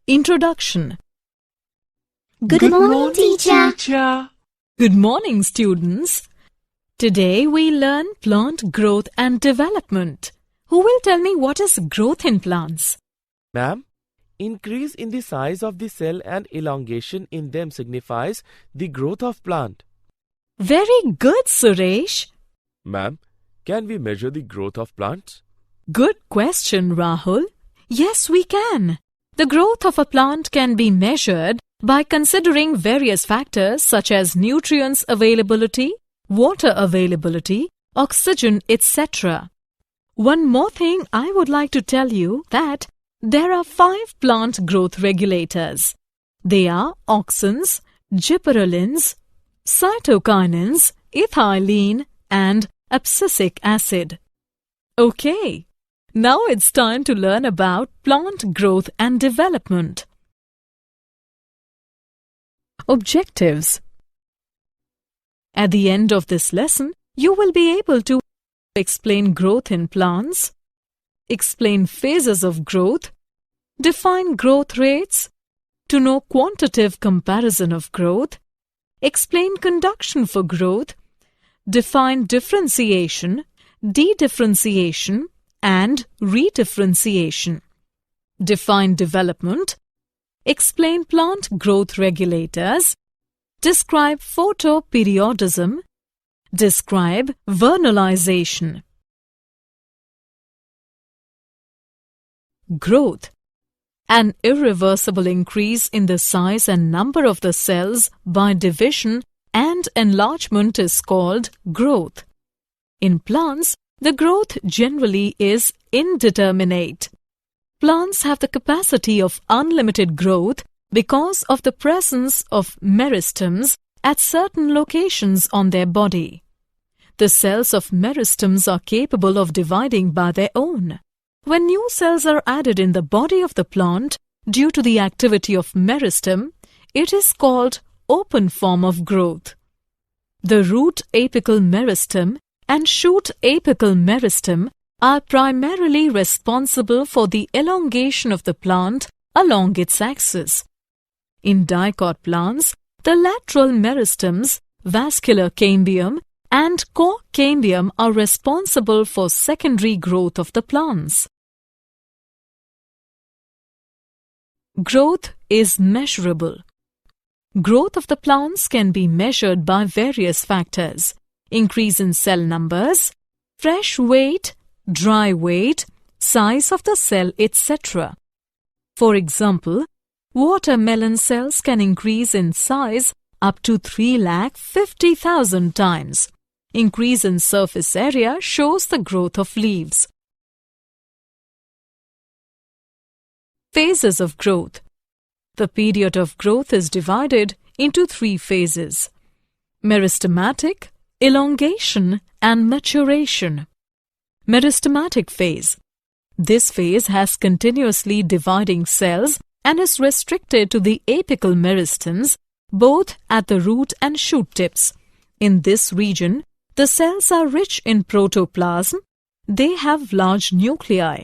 Introduction. Good morning, teacher. Good morning, students. Today we learn plant growth and development. Who will tell me what is growth in plants? Ma'am, increase in the size of the cell and elongation in them signifies the growth of plant. Very good, Suresh. Ma'am, can we measure the growth of plants? Good question, Rahul. Yes, we can. The growth of a plant can be measured by considering various factors such as nutrients availability, water availability, oxygen, etc. One more thing I would like to tell you that there are 5 plant growth regulators. They are auxins, gibberellins, cytokinins, ethylene and abscisic acid. Okay, now it's time to learn about plant growth and development. Objectives. At the end of this lesson, you will be able to explain growth in plants, explain phases of growth, define growth rates, to know quantitative comparison of growth, explain conduction for growth, define differentiation, dedifferentiation, and redifferentiation. Define development, explain plant growth regulators, describe photoperiodism, describe vernalization. Growth. An irreversible increase in the size and number of the cells by division and enlargement is called growth. In plants, the growth generally is indeterminate. Plants have the capacity of unlimited growth because of the presence of meristems at certain locations on their body. The cells of meristems are capable of dividing by their own. When new cells are added in the body of the plant due to the activity of meristem, it is called open form of growth. The root apical meristem and shoot apical meristem are primarily responsible for the elongation of the plant along its axis. In dicot plants, the lateral meristems, vascular cambium, and core cambium are responsible for secondary growth of the plants. Growth is measurable. Growth of the plants can be measured by various factors: increase in cell numbers, fresh weight, dry weight, size of the cell, etc. For example, watermelon cells can increase in size up to 350,000 times. Increase in surface area shows the growth of leaves. Phases of growth. The period of growth is divided into 3 phases: meristematic, elongation, and maturation. Meristematic phase. This phase has continuously dividing cells and is restricted to the apical meristems, both at the root and shoot tips. In this region, the cells are rich in protoplasm. They have large nuclei.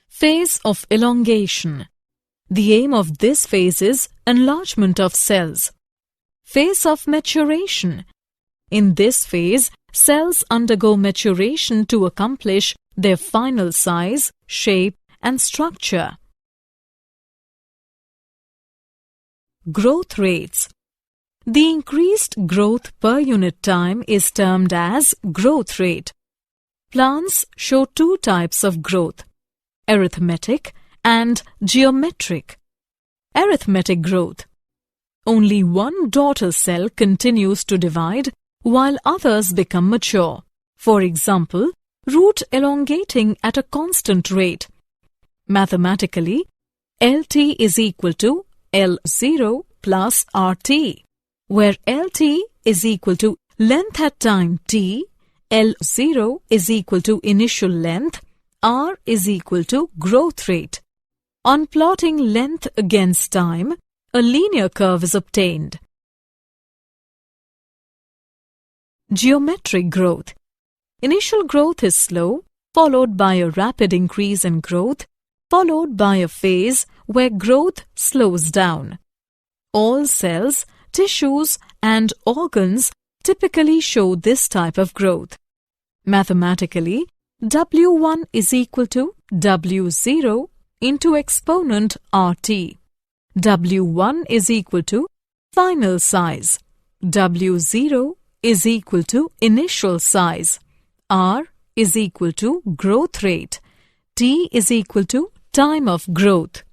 Phase of elongation. The aim of this phase is enlargement of cells. Phase of maturation. In this phase, cells undergo maturation to accomplish their final size, shape, and structure. Growth rates. The increased growth per unit time is termed as growth rate. Plants show 2 types of growth: arithmetic and geometric. Arithmetic growth. Only one daughter cell continues to divide while others become mature. For example, root elongating at a constant rate. Mathematically, LT is equal to L0 plus RT, where LT is equal to length at time t, L0 is equal to initial length, R is equal to growth rate. On plotting length against time, a linear curve is obtained. Geometric growth. Initial growth is slow, followed by a rapid increase in growth. followed by a phase where growth slows down. All cells, tissues, and organs typically show this type of growth. Mathematically, W1 is equal to W0 into exponent RT. W1 is equal to final size. W0 is equal to initial size. R is equal to growth rate. T is equal to time of growth.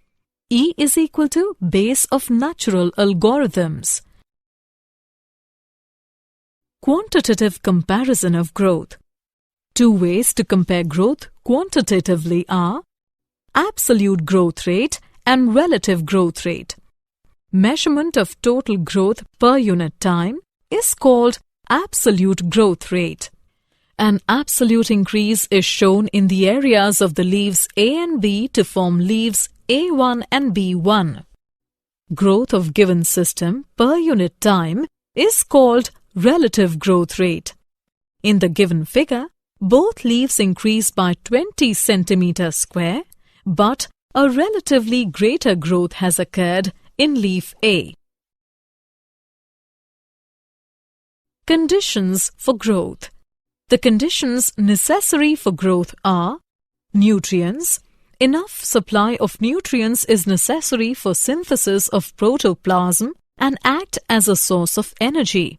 E is equal to base of natural algorithms. Quantitative comparison of growth. Two ways to compare growth quantitatively are absolute growth rate and relative growth rate. Measurement of total growth per unit time is called absolute growth rate. An absolute increase is shown in the areas of the leaves A and B to form leaves A1 and B1. Growth of given system per unit time is called relative growth rate. In the given figure, both leaves increase by 20 centimeter square, but a relatively greater growth has occurred in leaf A. Conditions for growth. The conditions necessary for growth are nutrients. Enough supply of nutrients is necessary for synthesis of protoplasm and act as a source of energy.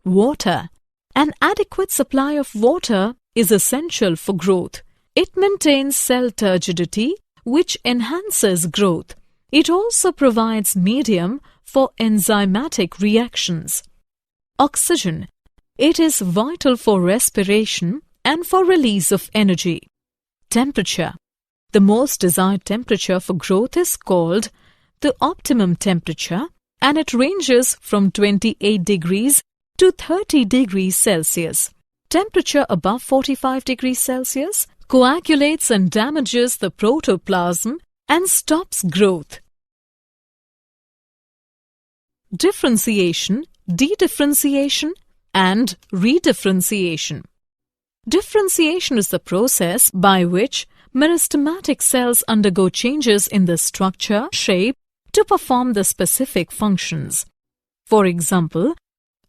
Water. An adequate supply of water is essential for growth. It maintains cell turgidity, which enhances growth. It also provides medium for enzymatic reactions. Oxygen. It is vital for respiration and for release of energy. Temperature. The most desired temperature for growth is called the optimum temperature, and it ranges from 28 degrees to 30 degrees Celsius. Temperature above 45 degrees Celsius coagulates and damages the protoplasm and stops growth. Differentiation, dedifferentiation, and redifferentiation. Differentiation is the process by which meristematic cells undergo changes in the structure, shape, to perform the specific functions. For example,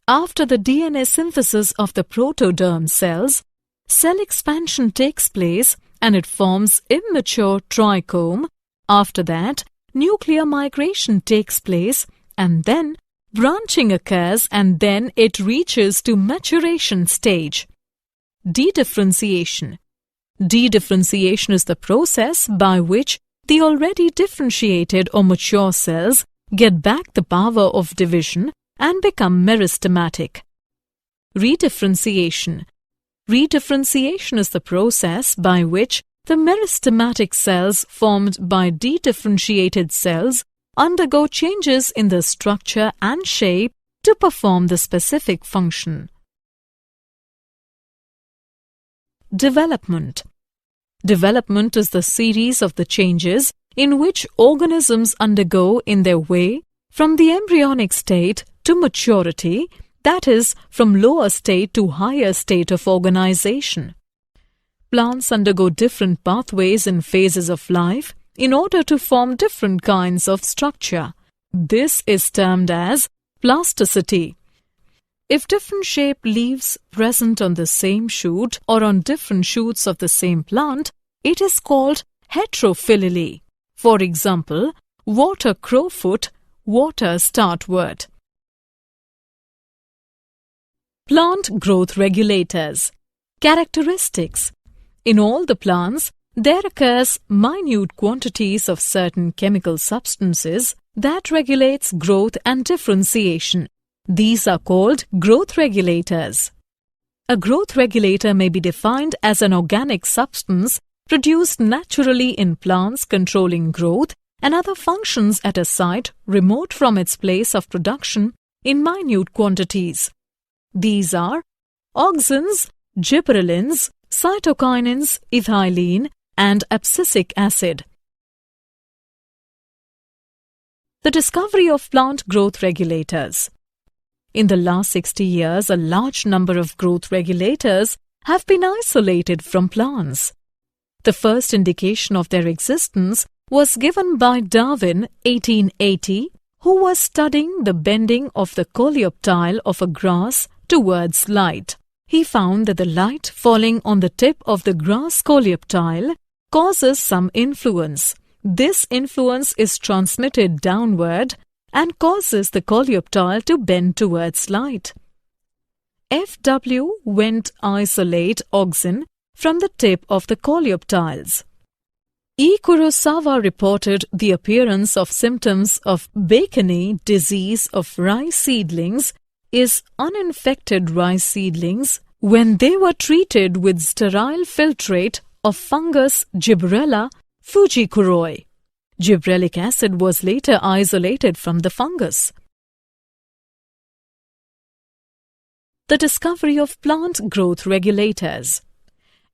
after the DNA synthesis of the protoderm cells, cell expansion takes place and it forms immature trichome. After that, nuclear migration takes place and then branching occurs and then it reaches to maturation stage. Dedifferentiation. Dedifferentiation is the process by which the already differentiated or mature cells get back the power of division and become meristematic. Redifferentiation. Redifferentiation is the process by which the meristematic cells formed by dedifferentiated cells undergo changes in the structure and shape to perform the specific function. Development. Development is the series of the changes in which organisms undergo in their way from the embryonic state to maturity, that is, from lower state to higher state of organization. Plants undergo different pathways in phases of life in order to form different kinds of structure. This is termed as plasticity. If different shaped leaves present on the same shoot or on different shoots of the same plant, it is called heterophyly. For example, water crowfoot, water startwort. Plant growth regulators. Characteristics. In all the plants, there occurs minute quantities of certain chemical substances that regulates growth and differentiation. These are called growth regulators. A growth regulator may be defined as an organic substance produced naturally in plants controlling growth and other functions at a site remote from its place of production in minute quantities. These are auxins, gibberellins, cytokinins, ethylene, and abscisic acid. The discovery of plant growth regulators. In the last 60 years, a large number of growth regulators have been isolated from plants. The first indication of their existence was given by Darwin 1880, who was studying the bending of the coleoptile of a grass towards light. He found that the light falling on the tip of the grass coleoptile causes some influence. This influence is transmitted downward and causes the coleoptile to bend towards light. F.W. went isolate oxen from the tip of the coleoptiles. E. Kurosawa reported the appearance of symptoms of Bacony disease of rice seedlings is uninfected rice seedlings when they were treated with sterile filtrate of fungus Gibberella fujikuroi. Gibberellic acid was later isolated from the fungus. The discovery of plant growth regulators.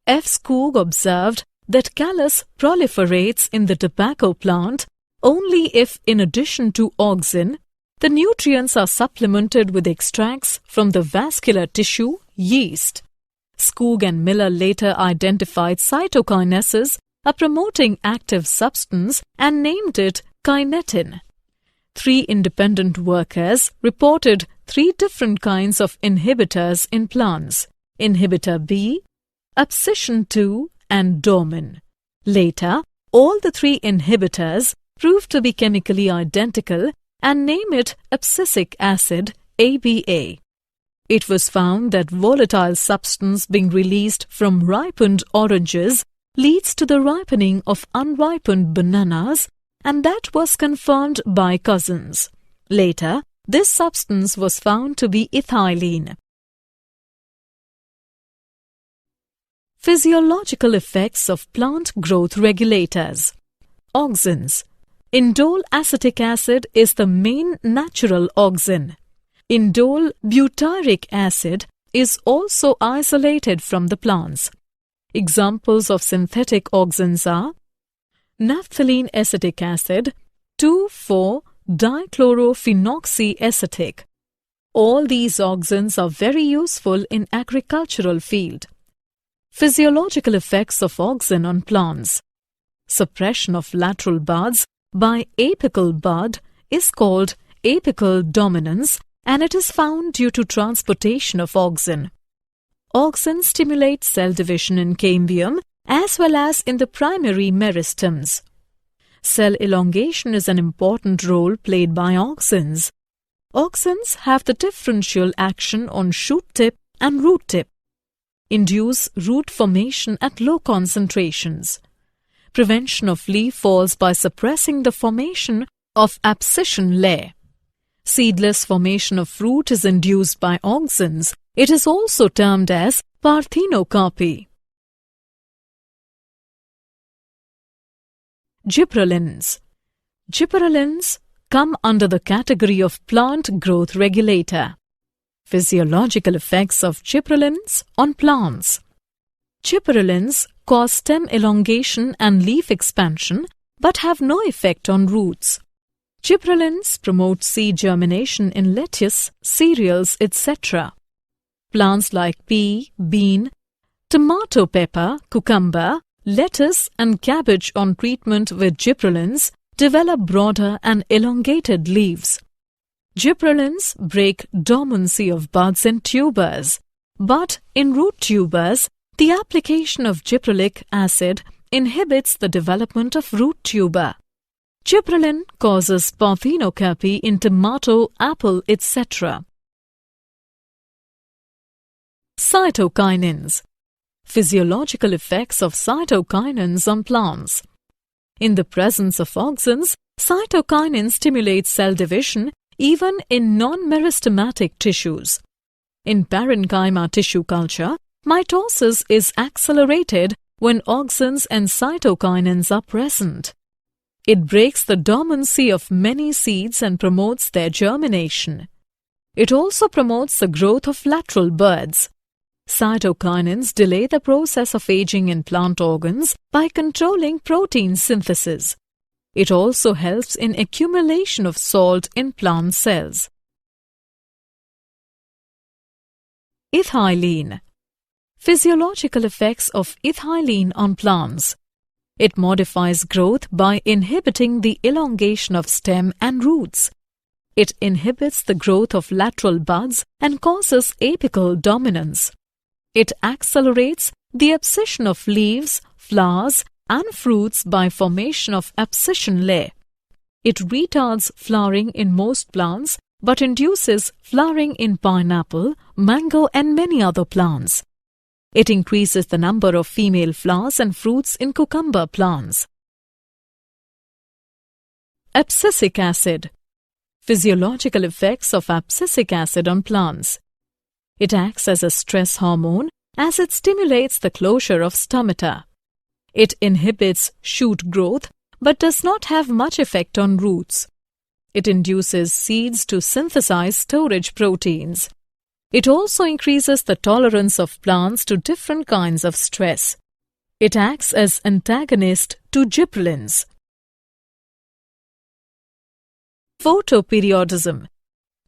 F. Skoog observed that callus proliferates in the tobacco plant only if, in addition to auxin, the nutrients are supplemented with extracts from the vascular tissue, yeast. Skoog and Miller later identified cytokinesis, a promoting active substance, and named it kinetin. 3 independent workers reported 3 different kinds of inhibitors in plants: inhibitor B, abscission 2, and dormin. Later, all the 3 inhibitors proved to be chemically identical and name it abscisic acid, ABA. It was found that volatile substance being released from ripened oranges leads to the ripening of unripened bananas, and that was confirmed by Cousins. Later, this substance was found to be ethylene. Physiological effects of plant growth regulators. Auxins. Indole acetic acid is the main natural auxin. Indole butyric acid is also isolated from the plants. Examples of synthetic auxins are naphthalene acetic acid, 2,4-dichlorophenoxyacetic. All these auxins are very useful in agricultural field. Physiological effects of auxin on plants. Suppression of lateral buds by apical bud is called apical dominance, and it is found due to transportation of auxin. Auxin stimulate cell division in cambium as well as in the primary meristems. Cell elongation is an important role played by auxins. Auxins have the differential action on shoot tip and root tip. Induce root formation at low concentrations. Prevention of leaf falls by suppressing the formation of abscission layer. Seedless formation of fruit is induced by auxins. It is also termed as parthenocarpy. Gibberellins. Gibberellins come under the category of plant growth regulator. Physiological effects of gibberellins on plants. Gibberellins cause stem elongation and leaf expansion but have no effect on roots. Gibberellins promote seed germination in lettuce, cereals, etc. Plants like pea, bean, tomato pepper, cucumber, lettuce and cabbage on treatment with gibberellins develop broader and elongated leaves. Gibberellins break dormancy of buds and tubers, but in root tubers, the application of gibberellic acid inhibits the development of root tuber. Gibberellin causes parthenocarpy in tomato, apple, etc. Cytokinins. Physiological effects of cytokinins on plants. In the presence of auxins, cytokinin stimulates cell division even in non-meristematic tissues. In parenchyma tissue culture, mitosis is accelerated when auxins and cytokinins are present. It breaks the dormancy of many seeds and promotes their germination. It also promotes the growth of lateral buds. Cytokinins delay the process of aging in plant organs by controlling protein synthesis. It also helps in accumulation of salt in plant cells. Ethylene. Physiological effects of ethylene on plants. It modifies growth by inhibiting the elongation of stem and roots. It inhibits the growth of lateral buds and causes apical dominance. It accelerates the abscission of leaves, flowers, and fruits by formation of abscission layer. It retards flowering in most plants but induces flowering in pineapple, mango, and many other plants. It increases the number of female flowers and fruits in cucumber plants. Abscisic acid. Physiological effects of abscisic acid on plants. It acts as a stress hormone as it stimulates the closure of stomata. It inhibits shoot growth but does not have much effect on roots. It induces seeds to synthesize storage proteins. It also increases the tolerance of plants to different kinds of stress. It acts as antagonist to gibberellins. Photoperiodism.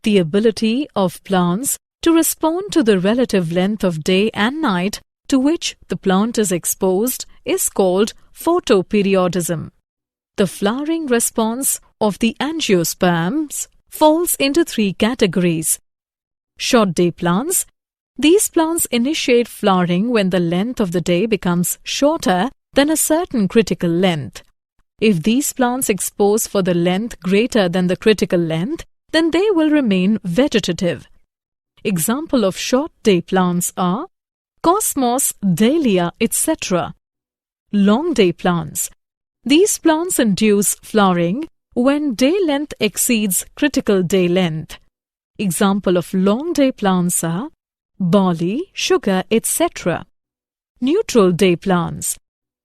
The ability of plants to respond to the relative length of day and night to which the plant is exposed is called photoperiodism. The flowering response of the angiosperms falls into three categories. Short day plants. These plants initiate flowering when the length of the day becomes shorter than a certain critical length. If these plants expose for the length greater than the critical length, then they will remain vegetative. Example of short day plants are Cosmos, Dahlia, etc. Long day plants. These plants induce flowering when day length exceeds critical day length. Example of long day plants are barley, sugar, etc. Neutral day plants.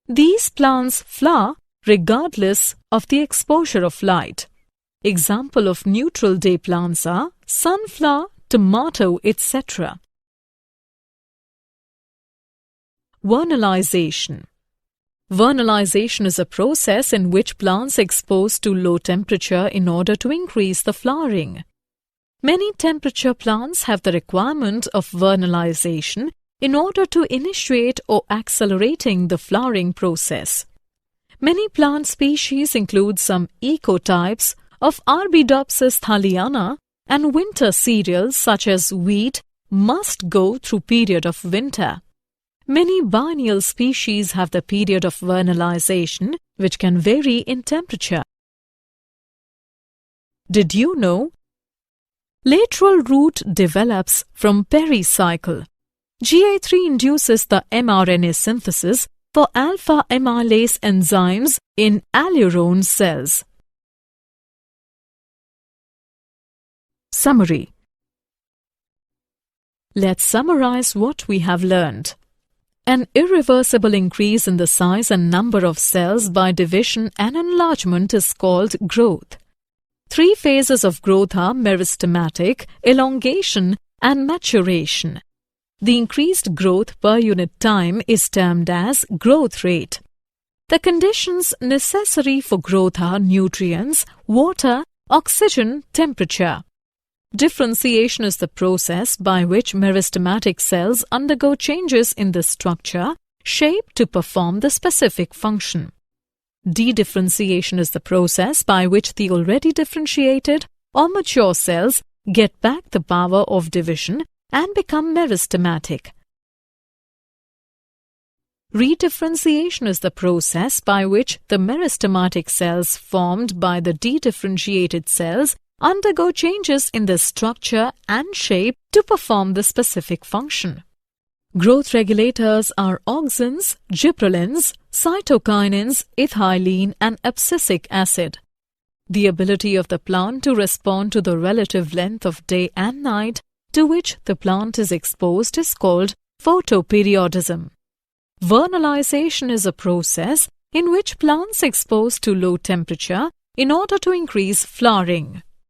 These plants flower regardless of the exposure of light. Example of neutral day plants are sunflower, tomato, etc. Vernalization. Vernalization is a process in which plants expose to low temperature in order to increase the flowering. Many temperature plants have the requirement of vernalization in order to initiate or accelerating the flowering process. Many plant species include some ecotypes of Arabidopsis thaliana, and winter cereals such as wheat must go through period of winter. Many biennial species have the period of vernalization, which can vary in temperature. Did you know? Lateral root develops from pericycle. GA3 induces the mRNA synthesis for alpha amylase enzymes in allurone cells. Summary. Let's summarize what we have learned. An irreversible increase in the size and number of cells by division and enlargement is called growth. Three phases of growth are meristematic, elongation, and maturation. The increased growth per unit time is termed as growth rate. The conditions necessary for growth are nutrients, water, oxygen, temperature. Differentiation is the process by which meristematic cells undergo changes in the structure, shape to perform the specific function. Dedifferentiation is the process by which the already differentiated or mature cells get back the power of division and become meristematic. Redifferentiation is the process by which the meristematic cells formed by the dedifferentiated cells undergo changes in their structure and shape to perform the specific function. Growth regulators are auxins, gibberellins, cytokinins, ethylene, and abscisic acid. The ability of the plant to respond to the relative length of day and night to which the plant is exposed is called photoperiodism. Vernalization is a process in which plants expose to low temperature in order to increase flowering.